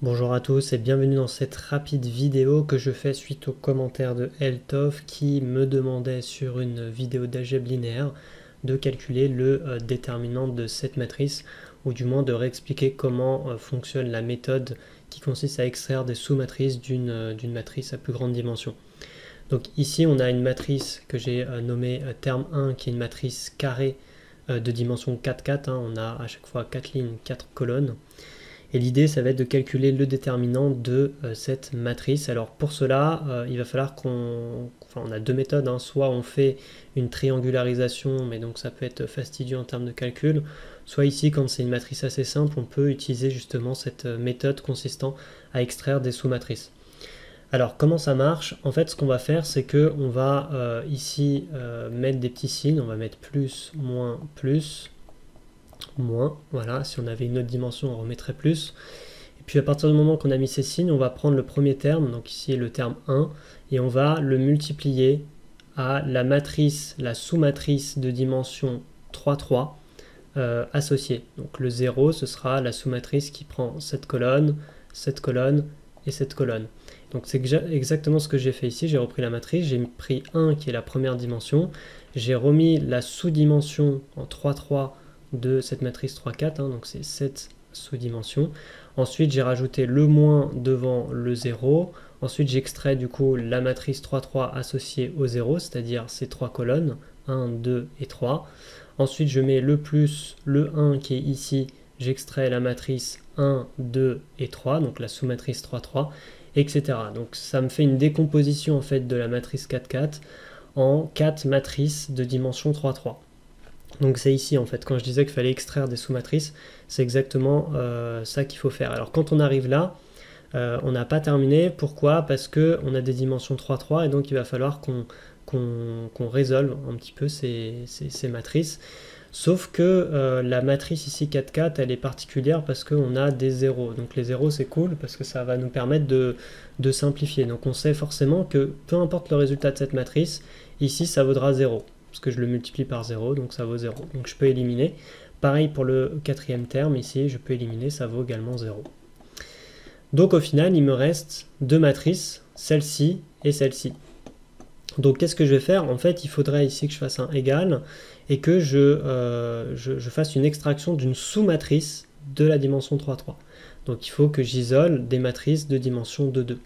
Bonjour à tous et bienvenue dans cette rapide vidéo que je fais suite aux commentaires de Eltov qui me demandait sur une vidéo d'algèbre linéaire de calculer le déterminant de cette matrice ou du moins de réexpliquer comment fonctionne la méthode qui consiste à extraire des sous-matrices d'une matrice à plus grande dimension. Donc ici on a une matrice que j'ai nommée terme 1 qui est une matrice carrée de dimension 4, on a à chaque fois 4 lignes, 4 colonnes. Et l'idée, ça va être de calculer le déterminant de cette matrice. Alors pour cela, il va falloir on a deux méthodes, soit on fait une triangularisation, mais donc ça peut être fastidieux en termes de calcul, soit ici, quand c'est une matrice assez simple, on peut utiliser justement cette méthode consistant à extraire des sous-matrices. Alors comment ça marche? En fait, ce qu'on va faire, c'est que on va ici mettre des petits signes, on va mettre plus, moins, voilà, si on avait une autre dimension on remettrait plus, et puis à partir du moment qu'on a mis ces signes, on va prendre le premier terme, donc ici le terme 1, et on va le multiplier à la matrice, la sous-matrice de dimension 3 associée. Donc le 0, ce sera la sous-matrice qui prend cette colonne et cette colonne. Donc c'est exactement ce que j'ai fait ici, j'ai repris la matrice, j'ai pris 1 qui est la première dimension, j'ai remis la sous-dimension en 3 de cette matrice 3,4, donc c'est cette sous-dimension. Ensuite, j'ai rajouté le moins devant le 0. Ensuite, j'extrais du coup la matrice 3,3 associée au 0, c'est-à-dire ces trois colonnes, 1, 2 et 3. Ensuite, je mets le plus, le 1 qui est ici, j'extrais la matrice 1, 2 et 3, donc la sous-matrice 3,3, etc. Donc ça me fait une décomposition en fait de la matrice 4,4 en 4 matrices de dimension 3,3. Donc c'est ici en fait, quand je disais qu'il fallait extraire des sous-matrices, c'est exactement ça qu'il faut faire. Alors quand on arrive là, on n'a pas terminé. Pourquoi? Parce qu'on a des dimensions 3,3 et donc il va falloir qu'on résolve un petit peu ces matrices. Sauf que la matrice ici 4,4 elle est particulière parce qu'on a des zéros. Donc les zéros c'est cool parce que ça va nous permettre de simplifier. Donc on sait forcément que peu importe le résultat de cette matrice, ici ça vaudra 0. Parce que je le multiplie par 0, donc ça vaut 0. Donc je peux éliminer. Pareil pour le quatrième terme, ici je peux éliminer, ça vaut également 0. Donc au final, il me reste deux matrices, celle-ci et celle-ci. Donc qu'est-ce que je vais faire? En fait, il faudrait ici que je fasse un égal et que je fasse une extraction d'une sous-matrice de la dimension 3,3. Donc il faut que j'isole des matrices de dimension 2,2.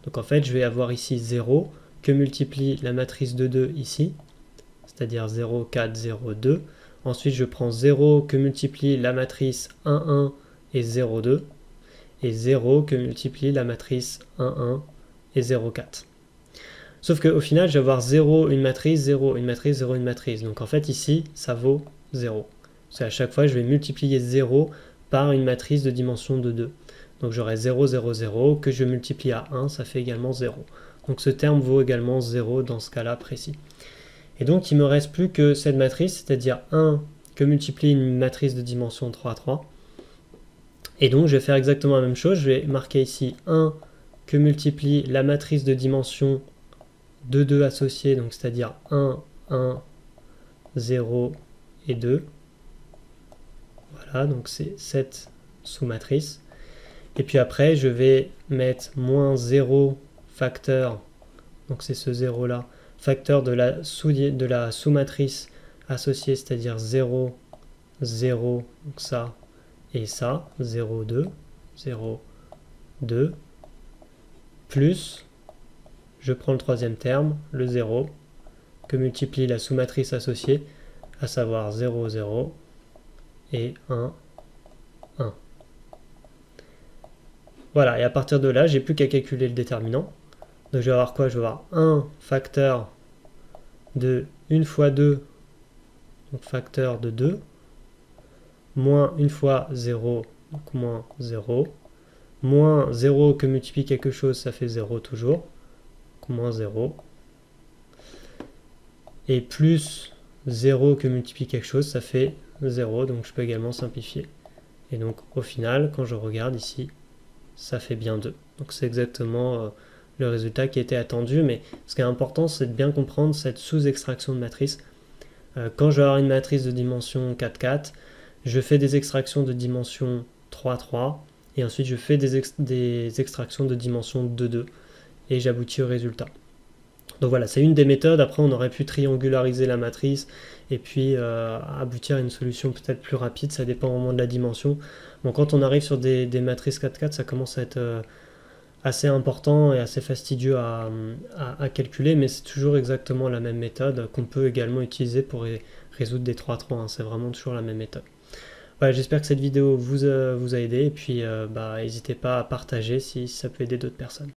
Donc en fait, je vais avoir ici 0 que multiplie la matrice 2,2 ici, c'est-à-dire 0, 4, 0, 2. Ensuite, je prends 0 que multiplie la matrice 1, 1 et 0, 2. Et 0 que multiplie la matrice 1, 1 et 0, 4. Sauf qu'au final, je vais avoir 0, une matrice, 0, une matrice, 0, une matrice. Donc en fait, ici, ça vaut 0. Parce qu'à chaque fois, je vais multiplier 0 par une matrice de dimension de 2. Donc j'aurai 0, 0, 0, que je multiplie à 1, ça fait également 0. Donc ce terme vaut également 0 dans ce cas-là précis. Et donc il ne me reste plus que cette matrice, c'est-à-dire 1 que multiplie une matrice de dimension 3,3. Et donc je vais faire exactement la même chose, je vais marquer ici 1 que multiplie la matrice de dimension 2 associée, donc c'est-à-dire 1, 1, 0 et 2. Voilà, donc c'est cette sous-matrice. Et puis après, je vais mettre moins 0 facteur, donc c'est ce 0 là, facteur de la sous-matrice associée, c'est-à-dire 0, 0, donc ça et ça, 0, 2, 0, 2, plus, je prends le troisième terme, le 0, que multiplie la sous-matrice associée, à savoir 0, 0 et 1, 1. Voilà, et à partir de là, j'ai plus qu'à calculer le déterminant. Donc je vais avoir quoi? Je vais avoir 1 facteur de 1 fois 2, donc facteur de 2, moins 1 fois 0, donc moins 0, moins 0 que multiplie quelque chose, ça fait 0 toujours, donc moins 0, et plus 0 que multiplie quelque chose, ça fait 0, donc je peux également simplifier. Et donc au final, quand je regarde ici, ça fait bien 2. Donc c'est exactement le résultat qui était attendu, mais ce qui est important, c'est de bien comprendre cette sous-extraction de matrice. Quand je vais avoir une matrice de dimension 4,4, je fais des extractions de dimension 3,3, et ensuite je fais des extractions de dimension 2,2 et j'aboutis au résultat. Donc voilà, c'est une des méthodes. Après, on aurait pu triangulariser la matrice et puis aboutir à une solution peut-être plus rapide, ça dépend vraiment de la dimension. Bon, quand on arrive sur des matrices 4x4, ça commence à être assez important et assez fastidieux à calculer, mais c'est toujours exactement la même méthode qu'on peut également utiliser pour résoudre des 3-3, hein. C'est vraiment toujours la même méthode. Voilà, j'espère que cette vidéo vous a aidé, et puis n'hésitez pas à partager si ça peut aider d'autres personnes.